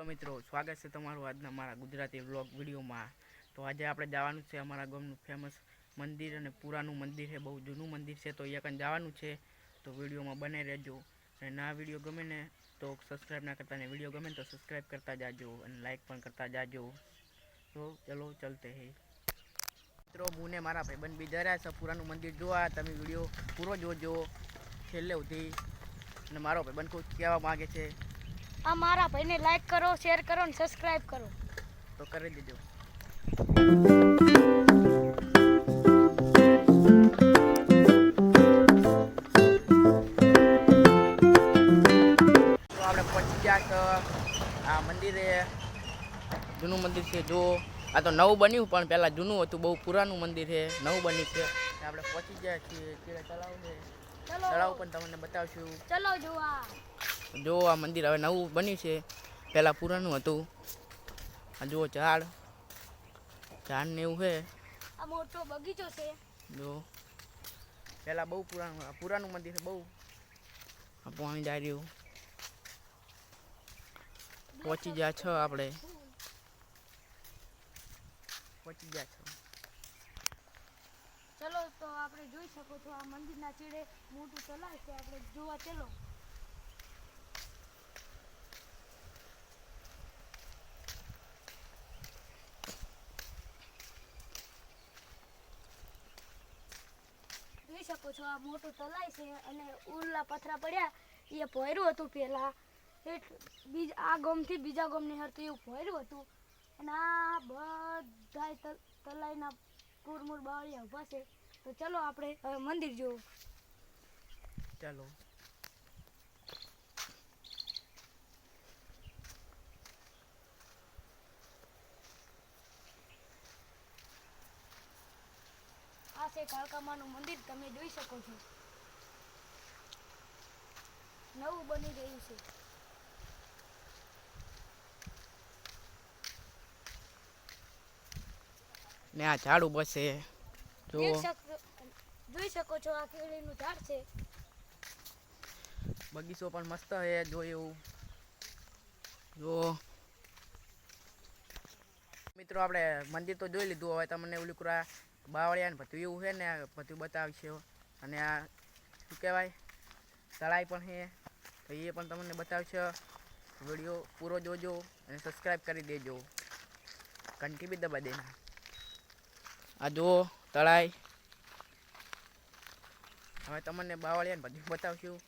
Hello મિત્રો, સ્વાગત છે તમારું આજના મારા ગુજરાતી વ્લોગ વિડીયોમાં। તો આજે આપણે જવાનું છે અમારા ગામનું ફેમસ મંદિર અને પુરાનું મંદિર છે, બહુ જૂનું મંદિર છે। તો અહીંયા જવાનું છે, તો વિડીયોમાં બને રહેજો। અને ના વિડીયો ગમે ને તો સબસ્ક્રાઈબ ના કરતા, ને વિડીયો ગમે તો સબસ્ક્રાઈબ કરતા જાજો અને લાઈક પણ કરતા જાજો। તો ચલો ચલતે હે મિત્રો, હું ને મારા ભાઈબંધ બી જઈ રહ્યા છે પુરાનું મંદિર જોવા। તમે વિડીયો પૂરો જોજો છેલ્લે સુધી। અને મારો ભાઈબંધ કોઈ કહેવા માગે છે। આ મારા ભાઈને લાઈક કરો, શેર કરો અને સબસ્ક્રાઇબ કરો। તો કરી દેજો। તો આપણે પહોંચી ગયા તો આ મંદિરે, જૂનું મંદિર છે। જો આ તો નવું બન્યું, પણ પહેલાં જૂનું હતું, બહુ પુરાનું મંદિર છે, નવું બન્યું છે। આપણે પહોંચી ગયા છીએ, તળાવ છે, તળાવ પણ તમને બતાવશું। ચલો જોવા। જો આ મંદિર હવે નવું બન્યું છે, પહેલાં પુરાનું હતું। આ જુઓ ઝાડ ને એવું છે। આ મોટો બગીચો છે। જો પહેલાં બહુ પુરાનું મંદિર છે, બહુ પાણી જાય રહ્યું। પહોંચી ગયા છો, આપણે પહોંચી ગયા છો। ચલો તો આપણે જોઈ શકો છો, આ મંદિરના ચીડે મોટું તળાવ છે, આપણે જોવા ચલો। જોઈ શકો છો, આ મોટું તળાવ છે અને ઉરલા પથરા પડ્યા એ ભોયરું હતું પહેલા। આ ગામથી બીજા ગામની હતું એવું ભોયરું હતું। અને આ બધા તળાવના કુરમુર બાવળિયા ઊભા છે। તો ચલો આપણે હવે મંદિર જોવું। ચાલો। આ છે કાળકામાનું મંદિર, તમે જોઈ શકો છો, નવું બની ગયું છે। ને આ ઝાડ ઊભો છે, જો જોઈ શકો છો, આ કેળીનું ઝાડ છે। બગીચો પણ મસ્ત છે, જો એવું જો મિત્રો, આપણે મંદિર તો જોઈ લીધું। હવે તમને ઓલુકરા બાવળિયા ને બધું એવું છે ને, બધું બતાવશે। અને આ શું કહેવાય, તળાઈ પણ છે, તો એ પણ તમને બતાવશે। વિડીયો પૂરો જોજો અને સબસ્ક્રાઈબ કરી દેજો, ઘંટી બી દબા દેના। આ જુઓ તળાઈ, હવે તમને બાવળિયા ને બધું બતાવશું।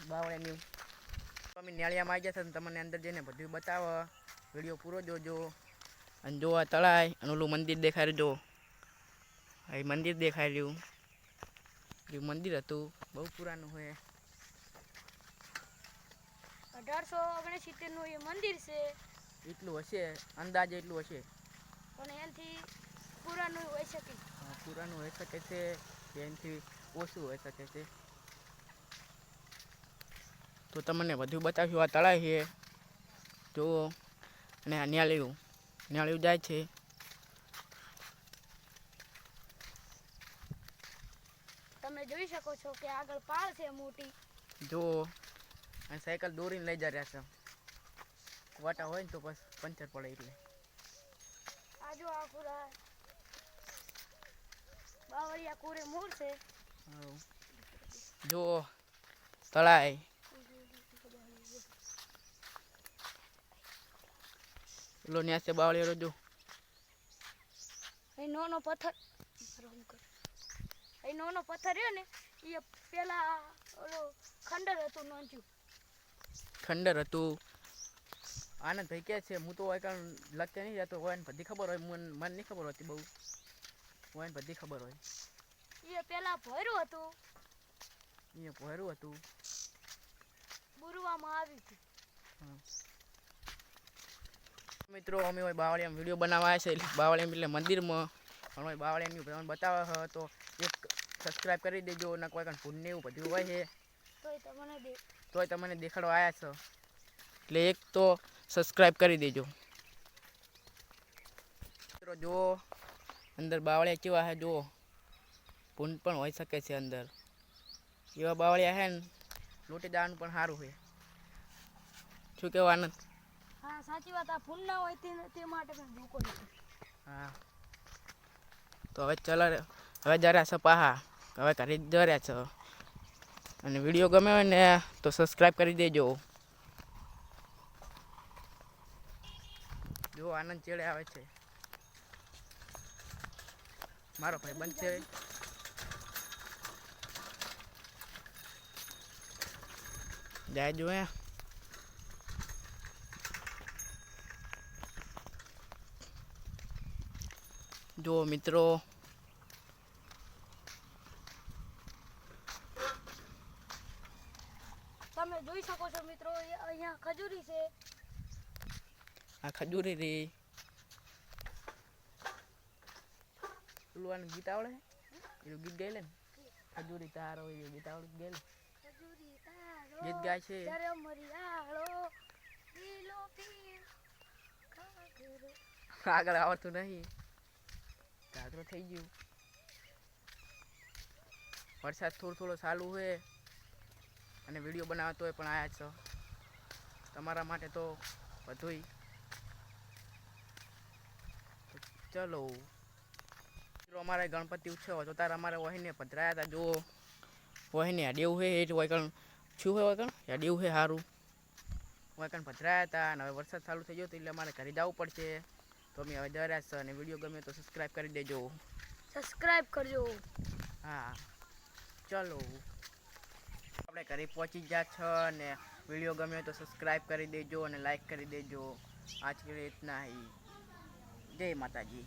બાવળિયાની અમે નેળિયામાં આવી જશે, તમને અંદર જઈને બધું બતાવો, વિડીયો પૂરો જોજો। અને જો આ તળાઈ અને ઓલું મંદિર દેખાઈ રહ્યું, જો એ મંદિર દેખાઈ રહ્યું, એ મંદિર હતું, બહુ પુરાનું હોય। 1869 નું એ મંદિર છે, એટલું હશે, અંદાજે એટલું હશે, પણ એનાથી પુરાનું હોઈ શકે। પુરાનું હોઈ શકે છે, એનાથી ઓછું હોઈ શકે છે। તો તમને બધું બતાવ્યું। આ તળાવ છે, જુઓ, અને આ ન્યાળિયું જાય છે। તમે જોઈ શકો છો કે આગળ પાળ છે મોટી, જુઓ, અને સાયકલ દોરીને લઈ જઈ રહ્યા છે, વાટા હોય ને તો બસ પંચર પડે એટલે। આજો આ પૂરા બાવળિયા કોરે મોર છે, જુઓ તળાઈ, પેલો ન્યા છે બાવળિયો, જો અહીં નાનો પથ્થર, અહીં નાનો પથ્થર રહ્યો ને, એ પેલા ઓલો ખંડર હતું, નોંધ્યું ખંડર હતું। આનંદ ભાઈ કે છે, હું તો લખતે નહીં રહેતો હોય ને, બધી ખબર હોય, મને નહીં ખબર હોતી બહુ, હોય ને બધી ખબર હોય। એ પેલા ભોયરું હતું, એ ભોયરું હતું, બુરવામાં આવ્યું હતું। મિત્રો, અમે હોય બાવળિયામાં વિડીયો બનાવવા આવ્યા છે, એટલે બાવળિયામાં એટલે મંદિરમાં પણ હોય બાવળિયાની બતાવે તો એક સબસ્ક્રાઈબ કરી દેજો। ને કોઈ પણ પુણ્ય એવું બધું હોય છે, તોય તમને દેખાડવા આવ્યા છો, એટલે એક તો સબસ્ક્રાઈબ કરી દેજો। મિત્રો જુઓ, અંદર બાવળિયા કેવા છે, જુઓ, પૂન પણ હોઈ શકે છે અંદર, એવા બાવળિયા છે ને, લોટી દાવાનું પણ સારું છે। શું કહેવું આનંદ? હા, સાચી વાત આ ફૂલ ના હોય તે માટે મેં ધોકો લીધો. હા તો હવે ચલો હવે જરા છો પાહા હવે ઘરે જર્યા છો અને વિડીયો ગમે હોય ને તો સબસ્ક્રાઈબ કરી દેજો. જો આનંદ ચેડે આવે છે મારો ભાઈ બંધ છે. જાય જો જો મિત્રો તમે જોઈ શકો છો મિત્રો અહીંયા ખજૂરી છે. આ ખજૂરી રી પેલું ગીત આવડે એવું ગીત ગાઈ લે ને ખજૂરી તારો એવું ગીત આવડે ગયેલું ખજૂરી તારો ગીત ગાય છે. ત્યારે મરિયાળો લીલો પીર ખાગરો. આગળ આવડતું નહીં ઘાઘરો થઈ ગયું. વરસાદ થોડો થોડો ચાલુ હોય અને વિડીયો બનાવતો હોય પણ આયા છો તમારા માટે તો બધુંય. ચલો અમારે ગણપતિ ઉત્સવ હતો તારે અમારે વહીને પધરાયા હતા. જો વહીને હેડેવું છે એ વૈકણ શું હોય વૈકણ હેડેવું છે સારું વૈકણ પધરાયા હતા અને હવે વરસાદ ચાલુ થઈ ગયો તો એટલે અમારે ઘરે જવું પડશે તો અમે હવે જર્યા છે અને વિડીયો ગમે તો સબસ્ક્રાઈબ કરી દેજો. સબસ્ક્રાઇબ કરજો. હા ચલો આપણે ઘરે પહોંચી ગયા છો અને વિડીયો ગમે તો સબસ્ક્રાઈબ કરી દેજો અને લાઈક કરી દેજો. આજ કે રીતના હી જય માતાજી.